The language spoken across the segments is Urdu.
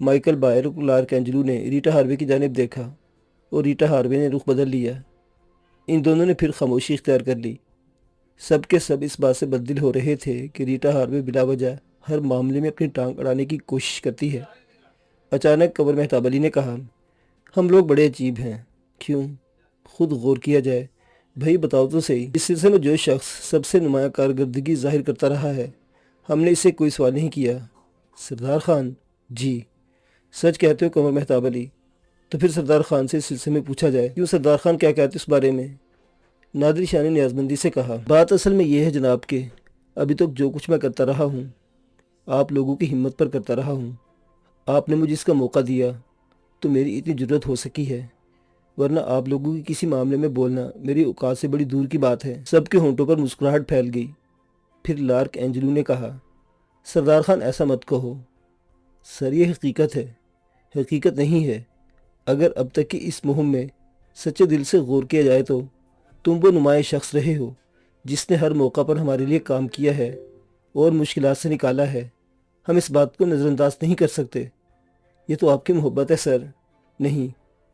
مائیکل بائر اور لارک اینجلو نے ریٹا ہاروے کی جانب دیکھا اور ریٹا ہاروے نے رخ بدل لیا۔ ان دونوں نے پھر خاموشی اختیار کر لی۔ سب کے سب اس بات سے بددل ہو رہے تھے کہ ریٹا ہاروے بلا وجہ ہر معاملے میں اپنی ٹانگ اڑانے کی کوشش کرتی ہے۔ اچانک قمر مہتاب علی نے کہا، ہم لوگ بڑے عجیب ہیں۔ کیوں؟ خود غور کیا جائے۔ بھائی بتاؤ تو صحیح، اس سلسلے میں جو شخص سب سے نمایاں کارکردگی ظاہر کرتا رہا ہے، ہم نے اسے کوئی سوال نہیں کیا۔ سردار خان؟ جی۔ سچ کہتے ہو قمر مہتاب علی؟ تو پھر سردار خان سے اس سلسلے میں پوچھا جائے۔ کیوں، سردار خان کیا کہتے اس بارے میں؟ نادر شاہ نے نیازمندی سے کہا، بات اصل میں یہ ہے جناب کہ ابھی تک جو کچھ میں کرتا رہا ہوں آپ لوگوں کی ہمت پر کرتا رہا ہوں۔ آپ نے مجھے اس کا موقع دیا تو میری اتنی جرت ہو سکی ہے، ورنہ آپ لوگوں کی کسی معاملے میں بولنا میری اوقات سے بڑی دور کی بات ہے۔ سب کے ہونٹوں پر مسکراہٹ پھیل گئی۔ پھر لارک اینجلو نے کہا، سردار خان ایسا مت کہو سر، یہ حقیقت ہے۔ حقیقت نہیں ہے۔ اگر اب تک کی اس مہم میں سچے دل سے غور کیا جائے تو تم وہ نمایاں شخص رہے ہو جس نے ہر موقع پر ہمارے لیے کام کیا ہے اور مشکلات سے نکالا ہے۔ ہم اس بات کو نظر انداز نہیں کر سکتے۔ یہ تو آپ کی محبت ہے سر۔ نہیں،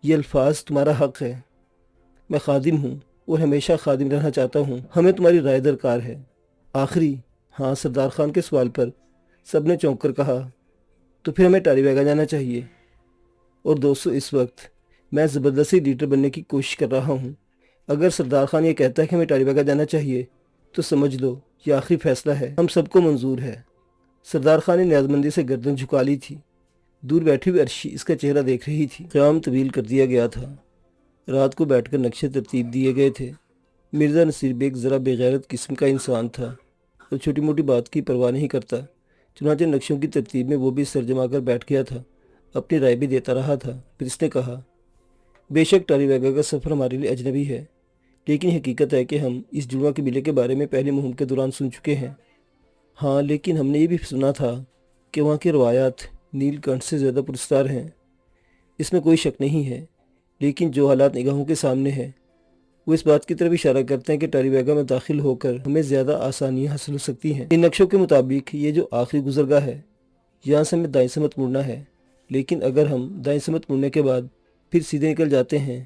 یہ الفاظ تمہارا حق ہے۔ میں خادم ہوں اور ہمیشہ خادم رہنا چاہتا ہوں۔ ہمیں تمہاری رائے درکار ہے۔ آخری ہاں سردار خان کے سوال پر سب نے چونک کر کہا، تو پھر ہمیں ٹالی بیگا جانا چاہیے۔ اور دوستو، اس وقت میں زبردستی لیڈر بننے کی کوشش کر رہا ہوں۔ اگر سردار خان یہ کہتا ہے کہ ہمیں ٹالی بیگا جانا چاہیے تو سمجھ لو یہ آخری فیصلہ ہے، ہم سب کو منظور ہے۔ سردار خان نے نیازمندی سے گردن جھکا لی تھی۔ دور بیٹھی ہوئی عرشی اس کا چہرہ دیکھ رہی تھی۔ قیام طویل کر دیا گیا تھا۔ رات کو بیٹھ کر نقشے ترتیب دیے گئے تھے۔ مرزا نصیر بیگ ذرا بے غیرت قسم کا انسان تھا اور چھوٹی موٹی بات کی پرواہ نہیں کرتا۔ چنانچہ نقشوں کی ترتیب میں وہ بھی سر جما کر بیٹھ گیا تھا، اپنی رائے بھی دیتا رہا تھا۔ پھر اس نے کہا، بے شک ٹالی بیگا کا سفر ہمارے لیے اجنبی ہے، لیکن حقیقت ہے کہ ہم اس جڑواں قبیلے کے بارے میں پہلی مہم کے دوران سن چکے ہیں۔ ہاں، لیکن ہم نے یہ بھی سنا تھا کہ وہاں کی روایات نیل کنٹھ سے زیادہ پرستار ہیں۔ اس میں کوئی شک نہیں ہے، لیکن جو حالات نگاہوں کے سامنے ہیں وہ اس بات کی طرف اشارہ کرتے ہیں کہ ٹالی بیگا میں داخل ہو کر ہمیں زیادہ آسانیاں حاصل ہو سکتی ہیں۔ ان نقشوں کے مطابق یہ جو آخری گزرگاہ ہے، یہاں سے ہمیں دائیں سمت مڑنا ہے، لیکن اگر ہم دائیں سمت مڑنے کے بعد پھر سیدھے نکل جاتے ہیں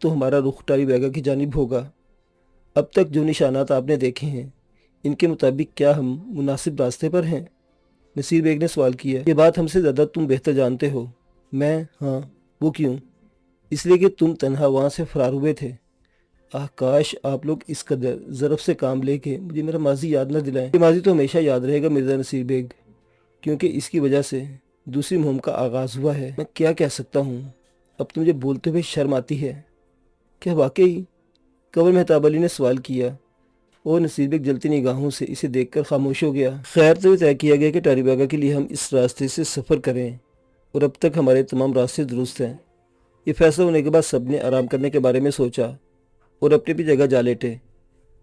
تو ہمارا رخ ٹالی بیگا کی جانب ہوگا۔ اب تک جو نشانات آپ نے دیکھے ہیں، ان کے مطابق کیا ہم مناسب راستے پر ہیں؟ نصیر بیگ نے سوال کیا۔ یہ بات ہم سے زیادہ تم بہتر جانتے ہو۔ میں؟ ہاں۔ وہ کیوں؟ اس لیے کہ تم تنہا وہاں سے فرار ہوئے تھے۔ کاش آپ لوگ اس قدر ضرب سے کام لے کے مجھے میرا ماضی یاد نہ دلائیں۔ یہ ماضی تو ہمیشہ یاد رہے گا مرزا نصیر بیگ، کیونکہ اس کی وجہ سے دوسری مہم کا آغاز ہوا ہے۔ میں کیا کہہ سکتا ہوں؟ اب تو مجھے بولتے ہوئے شرم آتی ہے۔ کیا واقعی؟ قمر مہتاب علی نے سوال کیا اور نصیر بیگ جلتی نگاہوں سے اسے دیکھ کر خاموش ہو گیا۔ خیر، تو یہ طے کیا گیا کہ ٹالی بیگا کے لیے ہم اس راستے سے سفر کریں اور اب تک ہمارے تمام راستے درست ہیں۔ یہ فیصلہ ہونے کے بعد سب نے آرام کرنے کے بارے میں سوچا اور اپنی بھی جگہ جا لیٹے۔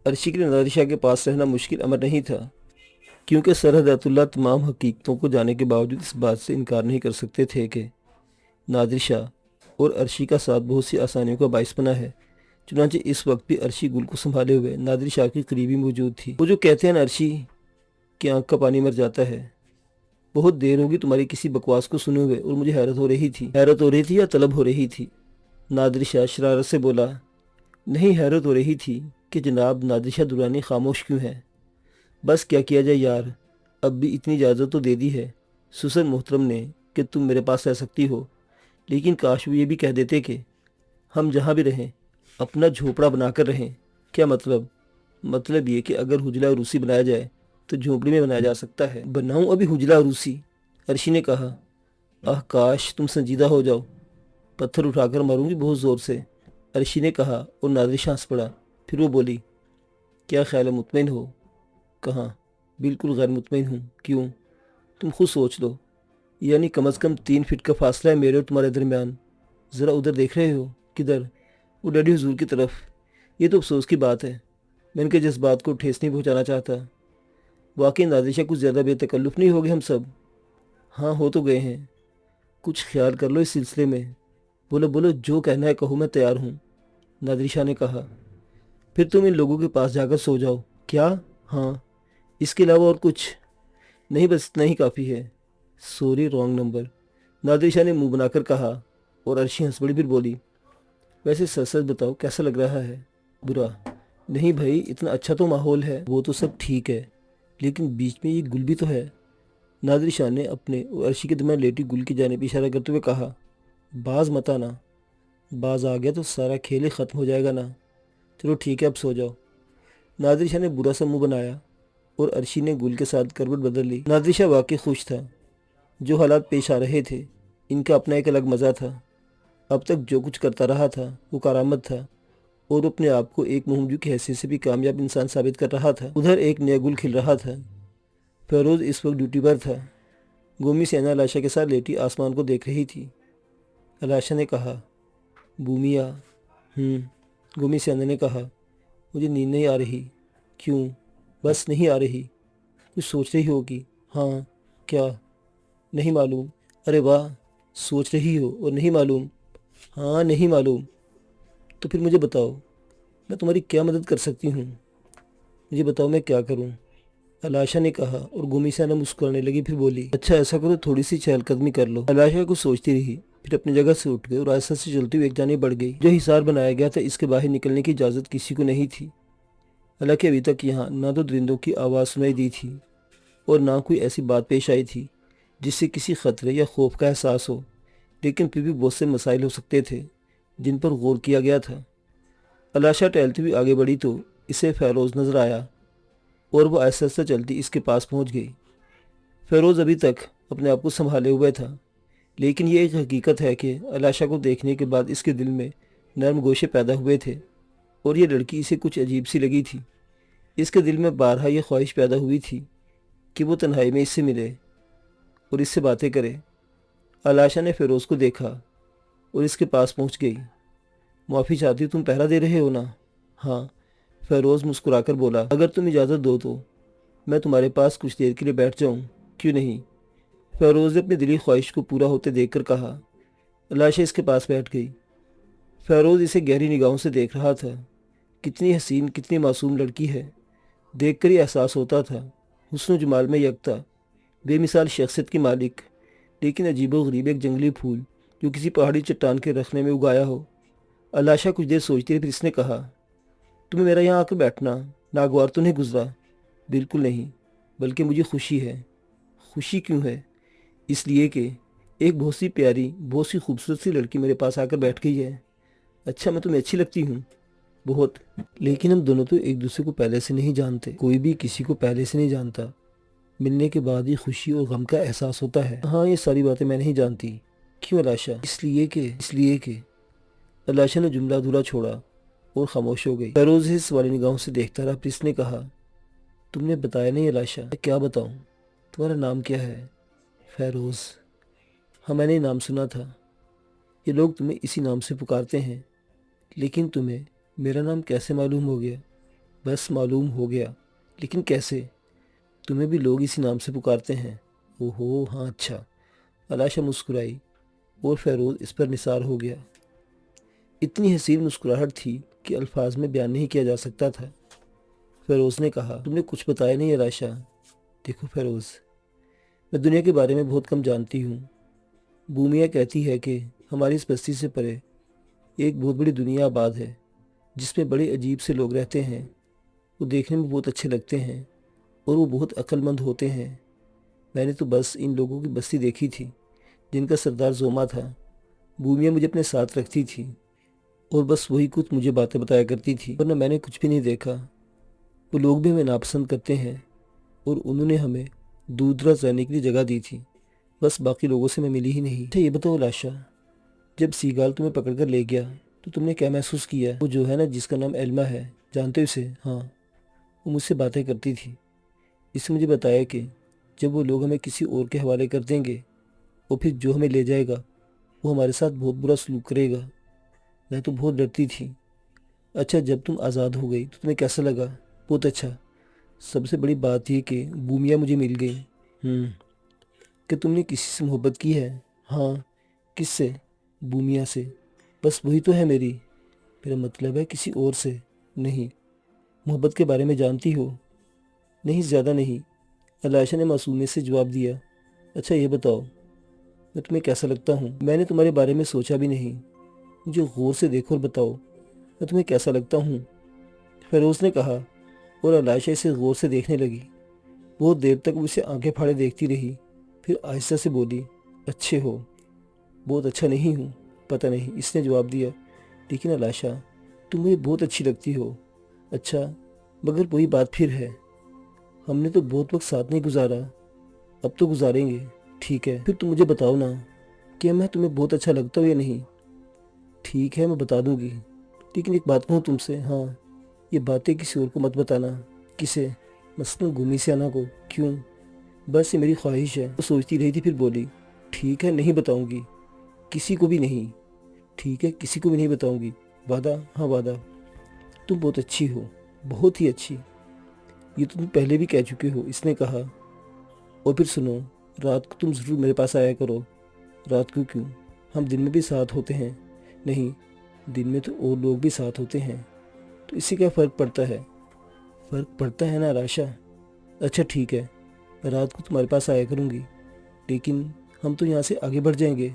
عرشی کے لیے نادر شاہ کے پاس رہنا مشکل امر نہیں تھا، کیونکہ سر ہدایت اللہ تمام حقیقتوں کو جانے کے باوجود اس بات سے انکار نہیں کر سکتے تھے کہ نادر شاہ اور عرشی کا ساتھ بہت سی آسانیوں کا باعث بنا ہے۔ چنانچہ اس وقت بھی عرشی گل کو سنبھالے ہوئے نادر شاہ کی قریبی موجود تھی۔ وہ جو کہتے ہیں نا عرشی کہ آنکھ کا پانی مر جاتا ہے، بہت دیر ہوگی تمہاری کسی بکواس کو سنے ہوئے اور مجھے حیرت ہو رہی تھی یا طلب ہو رہی تھی؟ نادر شاہ شرارت سے بولا۔ نہیں، حیرت ہو رہی تھی کہ جناب نادر شاہ درانی خاموش کیوں ہے۔ بس کیا کیا جائے یار، اب بھی اتنی اجازت تو دے دی ہے سسن محترم نے کہ تم میرے پاس رہ سکتی ہو، لیکن کاش وہ یہ بھی کہہ دیتے کہ ہم جہاں بھی رہیں اپنا جھوپڑا بنا کر رہیں۔ کیا مطلب؟ مطلب یہ کہ اگر حجلہ عروسی بنایا جائے تو جھونپڑی میں بنایا جا سکتا ہے۔ بناؤں ابھی حجلہ عروسی؟ عرشی نے کہا۔ کاش تم سنجیدہ ہو جاؤ، پتھر اٹھا کر ماروں گی بہت زور سے، عرشی نے کہا اور نادر شاہ ہنس پڑا۔ پھر وہ بولی، کیا خیال ہے، مطمئن ہو؟ کہاں، بالکل غیر مطمئن ہوں۔ کیوں؟ تم خود سوچ لو، یعنی کم از کم 3 فٹ کا فاصلہ ہے میرے اور تمہارے درمیان۔ ذرا ادھر دیکھ رہے ہو؟ کدھر؟ وہ ڈیڈی حضور کی طرف۔ یہ تو افسوس کی بات ہے، میں ان کے جذبات کو ٹھیس نہیں پہنچانا چاہتا۔ واقعی نادر شاہ کچھ زیادہ بے تکلف نہیں ہوگے ہم سب؟ ہاں، ہو تو گئے ہیں۔ کچھ خیال کر لو اس سلسلے میں۔ بولو بولو، جو کہنا ہے کہو، میں تیار ہوں، نادر شاہ نے کہا۔ پھر تم ان لوگوں کے پاس جا کر سو جاؤ۔ کیا؟ ہاں، اس کے علاوہ اور کچھ نہیں، بس اتنا ہی کافی ہے۔ Sorry, wrong number. Nadir Shah نے منہ بنا کر کہا اور عرشی ہنس پڑی، پھر بولی ویسے سچ سچ بتاؤ کیسا لگ رہا ہے؟ برا نہیں بھائی، اتنا اچھا تو ماحول ہے، وہ تو سب ٹھیک ہے، لیکن بیچ میں یہ گل بھی تو ہے۔ نادر شاہ نے اپنے اور عرشی کے درمیان لیٹی گل کی جانب اشارہ کرتے ہوئے کہا باز مت آنا، باز آ گیا تو سارا کھیل ہی ختم ہو جائے گا نا۔ چلو ٹھیک ہے اب سو جاؤ۔ نادر شاہ نے برا سا منہ بنایا اور عرشی نے گل کے ساتھ کروٹ بدل لی۔ نادر شاہ واقعی خوش تھا، جو حالات پیش آ رہے تھے ان کا اپنا ایک الگ مزہ تھا۔ اب تک جو کچھ کرتا رہا تھا وہ کارآمد تھا اور وہ اپنے آپ کو ایک مہمجو کی حیثیت سے بھی کامیاب انسان ثابت کر رہا تھا۔ ادھر ایک نیا گل کھل رہا تھا۔ فیروز اس وقت ڈیوٹی پر تھا۔ گومی سینا علاشا کے ساتھ لیٹی آسمان کو دیکھ رہی تھی۔ علاشا نے کہا بومیا۔ گومی سینا نے کہا مجھے نیند نہیں آ رہی۔ کیوں؟ بس نہیں آ رہی۔ کچھ سوچ رہی ہوگی۔ ہاں کیا؟ نہیں معلوم۔ ارے واہ، سوچ رہی ہو اور نہیں معلوم؟ ہاں نہیں معلوم۔ تو پھر مجھے بتاؤ میں تمہاری کیا مدد کر سکتی ہوں؟ مجھے بتاؤ میں کیا کروں؟ علاشا نے کہا اور گومی سینا مسکرانے لگی، پھر بولی اچھا ایسا کرو تھوڑی سی چہل قدمی کر لو۔ علاشا کچھ سوچتی رہی، پھر اپنی جگہ سے اٹھ گئی اور آہستہ سے چلتی ہوئی ایک جانب بڑھ گئی۔ جو حصار بنایا گیا تھا اس کے باہر نکلنے کی اجازت کسی کو نہیں تھی، حالانکہ ابھی تک یہاں نہ تو درندوں کی آواز سنائی دی تھی اور نہ کوئی ایسی بات پیش آئی تھی جس سے کسی خطرے یا خوف کا احساس ہو، لیکن پھر بھی بہت سے مسائل ہو سکتے تھے جن پر غور کیا گیا تھا۔ علاشا ٹہلتی ہوئی آگے بڑھی تو اسے فیروز نظر آیا اور وہ آہستہ آہستہ چلتی اس کے پاس پہنچ گئی۔ فیروز ابھی تک اپنے آپ کو سنبھالے ہوئے تھا، لیکن یہ ایک حقیقت ہے کہ علاشا کو دیکھنے کے بعد اس کے دل میں نرم گوشے پیدا ہوئے تھے اور یہ لڑکی اسے کچھ عجیب سی لگی تھی۔ اس کے دل میں بارہا یہ خواہش پیدا ہوئی تھی کہ وہ تنہائی میں اس سے ملے اور اس سے باتیں کرے۔ علاشا نے فیروز کو دیکھا اور اس کے پاس پہنچ گئی۔ معافی چاہتی ہوں، تم پہرا دے رہے ہو نا؟ ہاں، فیروز مسکرا کر بولا اگر تم اجازت دو تو میں تمہارے پاس کچھ دیر کے لیے بیٹھ جاؤں۔ کیوں نہیں؟ فیروز نے اپنی دلی خواہش کو پورا ہوتے دیکھ کر کہا۔ علاشا اس کے پاس بیٹھ گئی۔ فیروز اسے گہری نگاہوں سے دیکھ رہا تھا۔ کتنی حسین، کتنی معصوم لڑکی ہے۔ دیکھ کر ہی احساس ہوتا تھا حسن و جمال میں یکتا، بے مثال شخصیت کی مالک، لیکن عجیب و غریب ایک جنگلی پھول جو کسی پہاڑی چٹان کے رخنے میں اگایا ہو۔ علاشا کچھ دیر سوچتی رہی، پھر اس نے کہا تمہیں میرا یہاں آ کر بیٹھنا ناگوار تو نہیں گزرا؟ بالکل نہیں، بلکہ مجھے خوشی ہے۔ خوشی کیوں ہے؟ اس لیے کہ ایک بہت سی پیاری، بہت سی خوبصورت سی لڑکی میرے پاس آ کر بیٹھ گئی ہے۔ اچھا میں تمہیں اچھی لگتی ہوں؟ بہت، لیکن ہم دونوں تو ایک دوسرے کو پہلے سے نہیں جانتے۔ کوئی بھی کسی کو پہلے سے نہیں جانتا، ملنے کے بعد ہی خوشی اور غم کا احساس ہوتا ہے۔ ہاں یہ ساری باتیں میں نہیں جانتی۔ کیوں علاشا؟ اس لیے کہ علاشا نے جملہ ادھورا چھوڑا اور خاموش ہو گئی۔ فیروز اس والی نگاہوں سے دیکھتا رہا، پھر اس نے کہا تم نے بتایا نہیں علاشا۔ میں کیا بتاؤں؟ تمہارا نام کیا ہے؟ فیروز۔ ہاں میں نے نام سنا تھا، یہ لوگ تمہیں اسی نام سے پکارتے ہیں، لیکن تمہیں میرا نام کیسے معلوم ہو گیا؟ بس معلوم ہو گیا، لیکن کیسے؟ تمہیں بھی لوگ اسی نام سے پکارتے ہیں۔ اوہو ہاں اچھا۔ علاشا مسکرائی اور فیروز اس پر نثار ہو گیا۔ اتنی حسین مسکراہٹ تھی کہ الفاظ میں بیان نہیں کیا جا سکتا تھا۔ فیروز نے کہا تم نے کچھ بتایا نہیں علاشا۔ دیکھو فیروز، میں دنیا کے بارے میں بہت کم جانتی ہوں۔ بومیا کہتی ہے کہ ہماری اس بستی سے پرے ایک بہت بڑی دنیا آباد ہے جس میں بڑے عجیب سے لوگ رہتے ہیں۔ وہ دیکھنے میں بہت اچھے لگتے ہیں اور وہ بہت عقل مند ہوتے ہیں۔ میں نے تو بس ان لوگوں کی بستی دیکھی تھی جن کا سردار زوما تھا۔ بومیا مجھے اپنے ساتھ رکھتی تھی اور بس وہی کچھ مجھے باتیں بتایا کرتی تھی، ورنہ میں نے کچھ بھی نہیں دیکھا۔ وہ لوگ بھی ہمیں ناپسند کرتے ہیں اور انہوں نے ہمیں دور دراز رہنے کے لیے جگہ دی تھی، بس باقی لوگوں سے میں ملی ہی نہیں۔ اچھا یہ بتاؤ علاشا، جب سیگال تمہیں پکڑ کر لے گیا تو تم نے کیا محسوس کیا؟ وہ جو ہے نا جس کا نام ایلما ہے، جانتے ہو اسے؟ ہاں، وہ مجھ سے باتیں کرتی تھی۔ اس نے مجھے بتایا کہ جب وہ لوگ ہمیں کسی اور کے حوالے کر دیں گے اور پھر جو ہمیں لے جائے گا وہ ہمارے ساتھ بہت برا سلوک کرے گا۔ میں تو بہت ڈرتی تھی۔ اچھا جب تم آزاد ہو گئی تو تمہیں کیسا لگا؟ بہت اچھا۔ سب سے بڑی بات یہ کہ بومیا مجھے مل گئی۔ کہ تم نے کسی سے محبت کی ہے؟ ہاں۔ کس سے؟ بومیا سے۔ بس وہی تو ہے میری۔ میرا مطلب ہے کسی اور سے نہیں۔ محبت کے بارے میں جانتی ہو؟ نہیں، زیادہ نہیں، علاشا نے معصومیت سے جواب دیا۔ اچھا یہ بتاؤ میں تمہیں کیسا لگتا ہوں؟ میں نے تمہارے بارے میں سوچا بھی نہیں، مجھے غور سے دیکھو اور بتاؤ میں تمہیں کیسا لگتا ہوں، فیروز نے کہا، اور علائشہ اسے غور سے دیکھنے لگی۔ بہت دیر تک وہ اسے آنکھیں پھاڑے دیکھتی رہی، پھر آہستہ سے بولی، اچھے ہو۔ بہت اچھا نہیں ہوں، پتہ نہیں، اس نے جواب دیا، لیکن علائشہ تم مجھے بہت اچھی لگتی ہو۔ اچھا، مگر وہی بات پھر ہے، ہم نے تو بہت وقت ساتھ نہیں گزارا، اب تو گزاریں گے، ٹھیک ہے؟ پھر تم مجھے بتاؤ نا کہ میں تمہیں بہت اچھا لگتا ہوں یا نہیں۔ ٹھیک ہے، میں بتا دوں گی، لیکن ایک بات کہوں تم سے، ہاں یہ باتیں کسی اور کو مت بتانا۔ کسے؟ مثلاً گمی سے آنا کو۔ کیوں؟ بس یہ میری خواہش ہے۔ وہ سوچتی رہی تھی، پھر بولی، ٹھیک ہے، نہیں بتاؤں گی، کسی کو بھی نہیں۔ ٹھیک ہے، کسی کو بھی نہیں بتاؤں گی، وعدہ؟ ہاں وعدہ۔ تم بہت اچھی ہو، بہت ہی اچھی، یہ تو تم پہلے بھی کہہ چکے ہو، اس نے کہا۔ اور پھر سنو، رات کو تم ضرور میرے پاس آیا کرو۔ رات کو کیوں؟ ہم دن میں بھی ساتھ ہوتے ہیں۔ نہیں، دن میں تو اور لوگ بھی ساتھ ہوتے ہیں، تو اس سے کیا فرق پڑتا ہے؟ فرق پڑتا ہے نا علائشہ۔ اچھا ٹھیک ہے، میں رات کو تمہارے پاس آیا کروں گی، لیکن ہم تو یہاں سے آگے بڑھ جائیں گے،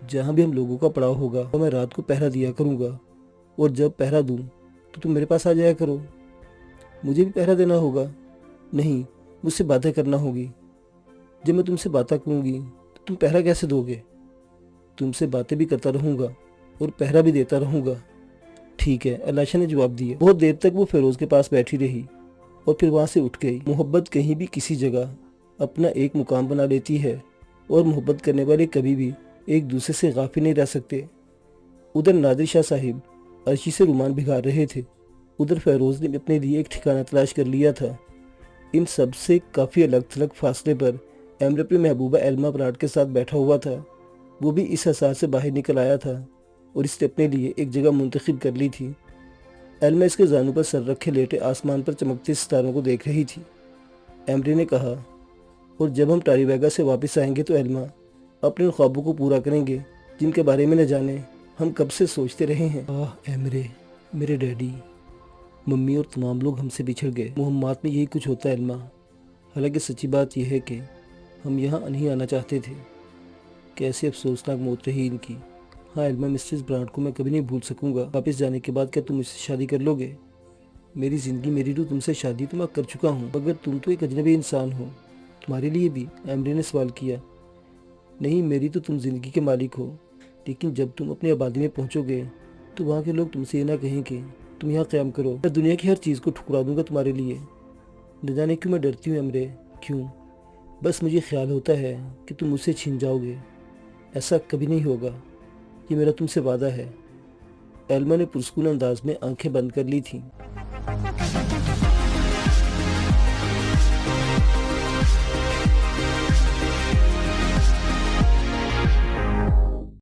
جہاں بھی ہم لوگوں کا پڑاؤ ہوگا اور میں رات کو پہرا دیا کروں گا، اور جب پہرا دوں تو تم میرے پاس آ جایا کرو۔ مجھے بھی پہرا دینا ہوگا؟ نہیں، مجھ سے باتیں کرنا ہوگی۔ جب میں تم سے باتیں کروں گی تو تم پہرا کیسے دو گے؟ تم سے باتیں بھی کرتا رہوں گا اور پہرا بھی دیتا رہوں گا۔ ٹھیک ہے، علائشہ نے جواب دیا۔ بہت دیر تک وہ فیروز کے پاس بیٹھی رہی اور پھر وہاں سے اٹھ گئی۔ محبت کہیں بھی کسی جگہ اپنا ایک مقام بنا لیتی ہے، اور محبت کرنے والے کبھی بھی ایک دوسرے سے غافل نہیں رہ سکتے۔ ادھر نادر شاہ صاحب عرشی سے رومان بھگار رہے تھے، ادھر فیروز نے اپنے لیے ایک ٹھکانہ تلاش کر لیا تھا۔ ان سب سے کافی الگ تھلگ فاصلے پر امر اپنی محبوبہ ایلما براٹ کے ساتھ بیٹھا ہوا تھا۔ وہ بھی اس حساس سے باہر نکل آیا تھا اور اس نے اپنے لیے ایک جگہ منتخب کر لی تھی۔ ایلما اس کے زانوں پر سر رکھے لیٹے آسمان پر چمکتے ستاروں کو دیکھ رہی تھی۔ ایمری نے کہا، اور جب ہم ٹاری ویگا سے واپس آئیں گے تو ایلما اپنے خوابوں کو پورا کریں گے جن کے بارے میں نہ جانے ہم کب سے سوچتے رہے ہیں۔ ایمرے، میرے ڈیڈی، ممی اور تمام لوگ ہم سے بچھڑ گئے۔ مہمات میں یہی کچھ ہوتا ہے ایلما، حالانکہ سچی بات یہ ہے کہ ہم یہاں نہیں آنا چاہتے تھے۔ کیسے افسوسناک موت رہی ان کی۔ ہاں ایلما، مسٹر برانڈ کو میں کبھی نہیں بھول سکوں گا۔ واپس جانے کے بعد کیا تم مجھ سے شادی کر لو گے؟ میری زندگی، میری روح، تم سے شادی تو میں کر چکا ہوں، مگر تم تو ایک اجنبی انسان ہو، تمہارے لیے بھی؟ ایمری نے سوال کیا۔ نہیں، میری تو تم زندگی کے مالک ہو، لیکن جب تم اپنی آبادی میں پہنچو گے تو وہاں کے لوگ تم سے یہ نہ کہیں کہ تم یہاں قیام کرو۔ میں دنیا کی ہر چیز کو ٹھکرا دوں گا تمہارے لیے۔ نہ جانے کیوں میں ڈرتی ہوں ایمرے، کیوں؟ بس مجھے خیال ہوتا ہے کہ تم مجھ سے چھین جاؤ گے۔ ایسا کبھی نہیں ہوگا، یہ میرا تم سے وعدہ ہے۔ ایلما نے پرسکون انداز میں آنکھیں بند کر لی تھیں۔